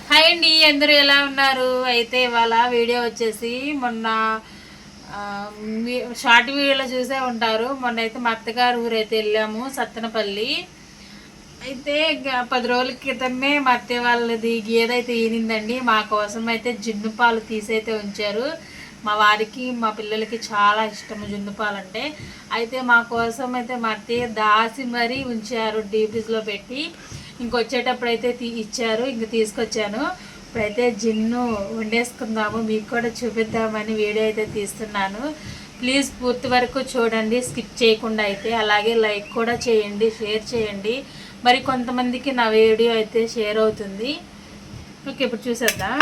Hi అండి, అందరూ ఎలా ఉన్నారు? అయితే ఇవాళ వీడియో వచ్చేసి మొన్న షార్ట్ వీడియోలో చూసే ఉంటారు. మొన్న అయితే మా అత్తగారు ఊరైతే వెళ్ళాము, సత్తెనపల్లి. అయితే 10 రోజుల క్రితమే మా అత్తయ్య వాళ్ళది గేదైతే ఈనిందండి. మా కోసం అయితే జున్ను పాలు తీసైతే ఉంచారు. మా వారికి మా పిల్లలకి చాలా ఇష్టము జున్ను పాలు అంటే. అయితే మా కోసం అయితే మా అత్తయ్య దాసి మరీ ఉంచారు, డీప్ ఫ్రిడ్జ్లో పెట్టి. ఇంకొచ్చేటప్పుడు అయితే ఇచ్చారు, ఇంక తీసుకొచ్చాను. ఇప్పుడైతే జున్ను వండేసుకుందాము, మీకు కూడా చూపిద్దామని వీడియో అయితే తీస్తున్నాను. ప్లీజ్ పూర్తి వరకు చూడండి, స్కిప్ చేయకుండా. అయితే అలాగే లైక్ కూడా చేయండి, షేర్ చేయండి. మరి కొంతమందికి నా వీడియో అయితే షేర్ అవుతుంది. ఓకే, ఇప్పుడు చూసేద్దాం.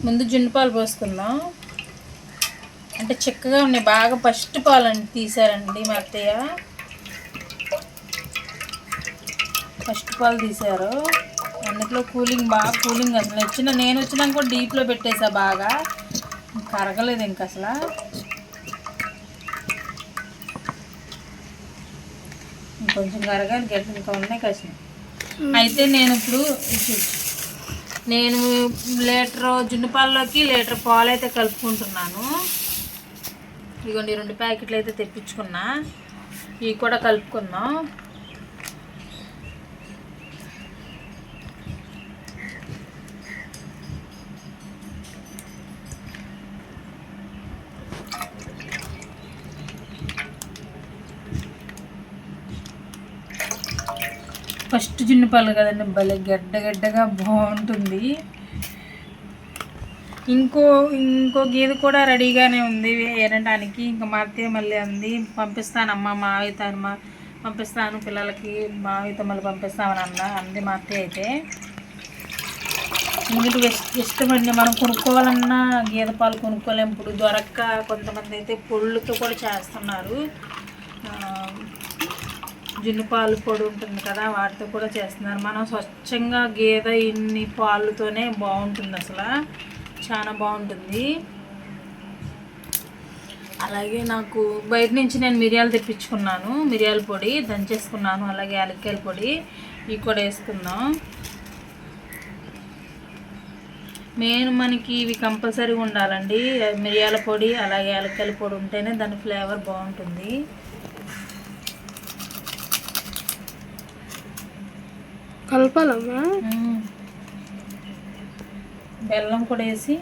ముందు జున్ను పాలు పోసుకుందాం. అంటే చిక్కగా ఉన్నాయి బాగా, ఫస్ట్ పాలు అని తీసారండి మా అత్తయ్య. ఫస్ట్ పాలు తీసారు, అందులో కూలింగ్ బాగా కూలింగ్. అసలు నేను వచ్చినాక కూడా డీప్లో పెట్టేసా, బాగా కరగలేదు ఇంక అసలు. కొంచెం కరగాలి, గట్టి ఇంకా ఉన్నాయి కసిన. అయితే నేను లీటర్ జున్ను పాలలోకి లీటర్ పాలు అయితే కలుపుకుంటున్నాను. ఇదిగోండి 2 ప్యాకెట్లు అయితే తెప్పించుకున్నా, ఇవి కూడా కలుపుకుందాం. ఫస్ట్ జున్ను పాలు కదండి, భలే గడ్డగా బాగుంటుంది. ఇంకో గేదె కూడా రెడీగానే ఉంది ఏనడానికి. ఇంకా మా అత్తయ్య మళ్ళీ అంది, పంపిస్తానమ్మా మావితమ్మ పంపిస్తాను, పిల్లలకి మావితమ్మలు పంపిస్తామని అంది మా అత్తయ్య. అయితే ఇందుకు ఇష్టపడి మనం కొనుక్కోవాలన్నా గేదె పాలు కొనుక్కోలేము ఇప్పుడు, దొరక్క. కొంతమంది అయితే పొళ్ళుతో కూడా చేస్తున్నారు. జున్ను పాలు పొడి ఉంటుంది కదా, వాటితో కూడా చేస్తున్నారు. మనం స్వచ్ఛంగా గేదె ఇన్ని పాలుతోనే బాగుంటుంది, అసలు చాలా బాగుంటుంది. అలాగే నాకు బయట నుంచి నేను మిరియాలు తెప్పించుకున్నాను, మిరియాల పొడి దంచేసుకున్నాను. అలాగే యాలక్కాయల పొడి, ఇవి కూడా వేసుకుందాం. మనకి ఇవి కంపల్సరీగా ఉండాలండి, మిరియాల పొడి అలాగే యాలక్కాయల పొడి ఉంటేనే దాని ఫ్లేవర్ బాగుంటుంది. కలపాలమ్మా, బెల్లం కూడా వేసి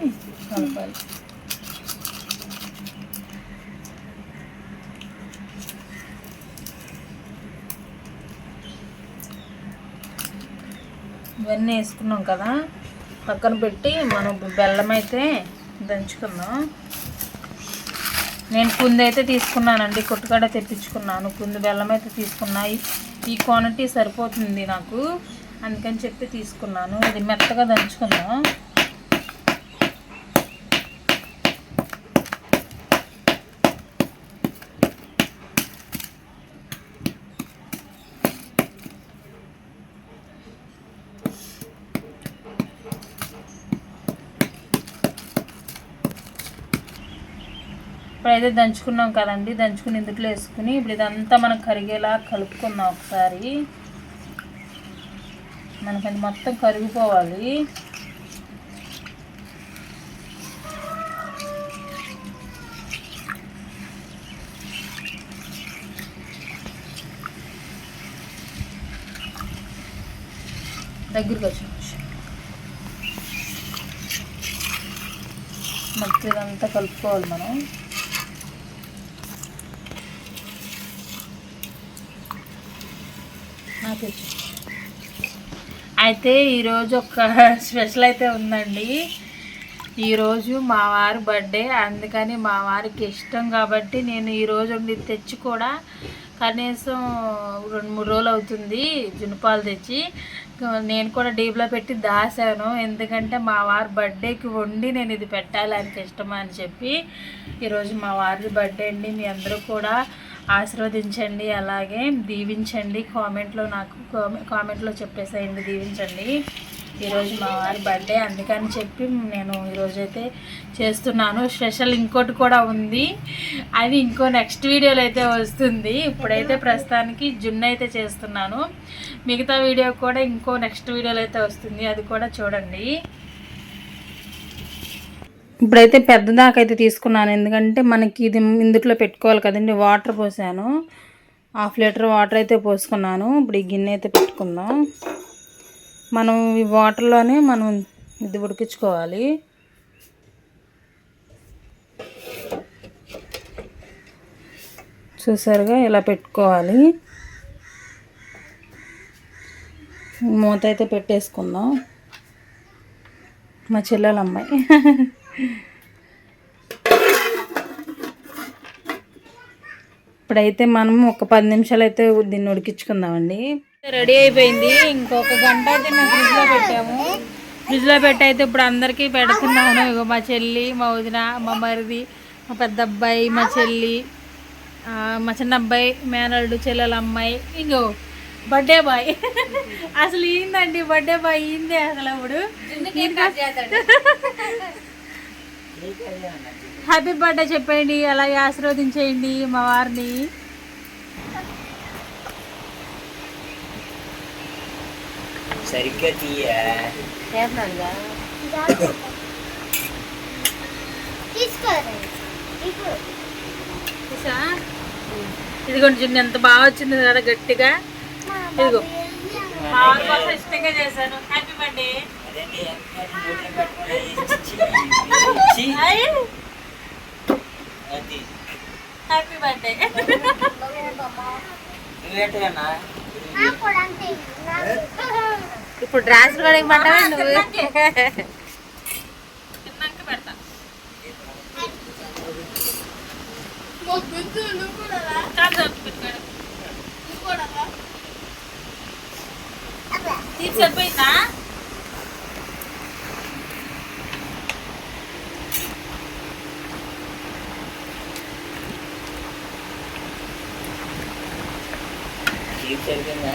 కలపాలి. ఇవన్నీ వేసుకున్నాం కదా, పక్కన పెట్టి మనం బెల్లం అయితే దంచుకుందాం. నేను కుంది అయితే తీసుకున్నానండి, కొట్టుకాడ తెప్పించుకున్నాను. కుంది బెల్లం అయితే తీసుకున్నా. ఈ క్వాంటిటీ సరిపోతుంది నాకు, అందుకని చెప్పి తీసుకున్నాను. ఇది మెత్తగా దంచుకుందాం. ఇప్పుడైతే దంచుకున్నాం కదండి, దంచుకుని ఇందులో వేసుకుని ఇప్పుడు ఇదంతా మనకు కరిగేలా కలుపుకుందాం ఒకసారి. మనకది మొత్తం కరిగిపోవాలి. దగ్గరికి వచ్చి మొత్తం ఇదంతా కలుపుకోవాలి మనం. అయితే ఈరోజు ఒక స్పెషల్ అయితే ఉందండి. ఈరోజు మా వారి బర్త్డే, అందుకని మా వారికి ఇష్టం కాబట్టి నేను ఈరోజు తెచ్చి కూడా కనీసం 2-3 రోజులు అవుతుంది జున్ను పాలు తెచ్చి. నేను కూడా డీప్లో పెట్టి దాసాను, ఎందుకంటే మా వారి బర్త్డేకి వండి నేను ఇది పెట్టాలి ఆయనకి ఇష్టం అని చెప్పి. ఈరోజు మా వారి బర్త్డే అండి, మీ అందరూ కూడా ఆశీర్వదించండి, అలాగే దీవించండి. కామెంట్లో చెప్పేసేయండి, దీవించండి. ఈరోజు మా వారి బర్త్డే, అందుకని చెప్పి నేను ఈరోజైతే చేస్తున్నాను. స్పెషల్ ఇంకోటి కూడా ఉంది, అది ఇంకో నెక్స్ట్ వీడియోలో అయితే వస్తుంది. ఇప్పుడైతే ప్రస్తుతానికి జున్ను అయితే చేస్తున్నాను. మిగతా వీడియో కూడా ఇంకో నెక్స్ట్ వీడియోలో అయితే వస్తుంది, అది కూడా చూడండి. ఇప్పుడైతే పెద్ద దాకైతే తీసుకున్నాను, ఎందుకంటే మనకి ఇది ఇందుట్లో పెట్టుకోవాలి కదండి. వాటర్ పోసాను, 1/2 లీటర్ వాటర్ అయితే పోసుకున్నాను. ఇప్పుడు ఈ గిన్నె అయితే పెట్టుకుందాం. మనం ఈ వాటర్లోనే మనం ఇది ఉడికించుకోవాలి. చూసారుగా, ఇలా పెట్టుకోవాలి. మూత అయితే పెట్టేసుకుందాం. మా చెల్లెల అమ్మాయి ఇప్పుడైతే మనం ఒక 10 నిమిషాలు అయితే దీన్ని ఉడికించుకుందామండి. రెడీ అయిపోయింది. ఇంకొక గంట అయితే మేము ఫ్రిడ్జ్లో పెట్టాము. ఫ్రిడ్జ్లో పెట్టి అయితే ఇప్పుడు అందరికీ పెడుతున్నాను. ఇగో మా చెల్లి, మా వదిన, మా మరిది, మా పెద్ద అబ్బాయి, మా చెల్లి, మా చిన్న అబ్బాయి, మేనల్డు, చెల్లెల అమ్మాయి, ఇంకో బర్త్డే బాయ్. అసలు ఏందండి బర్త్డే బాయ్ ఏందే అసలు. అప్పుడు హ్యాపీ బర్త్డే చెప్పండి, అలాగే ఆశీర్వదించేయండి మా వారిని. సరిగ్గా ఇదిగోండి జున్ను ఎంత బాగా వచ్చింది కదా గట్టిగా. ఇదిగో మా వారి కోసం ఇష్టంగా చేశాను. Happy birthday. Happy birthday. ఇప్పుడు డ్రాన్స్ కూడా పడ్డావా నువ్వు? తిన్నాక పెడతా. సరిపోయిందా? సరిపోయిందా?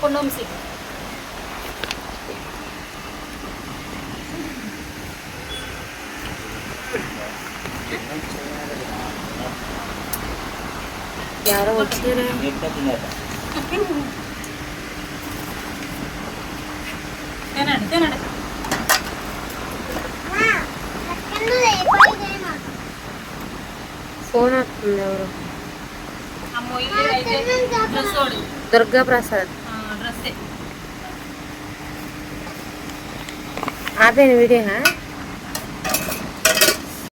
Kondomsi. ಯಾರೋ వచ్చారు. తినండి. ఫోన్ వస్తుంది. ఎవరు? దుర్గా ప్రసాద్. డ్రెస్సే ఆపేన వీడియో.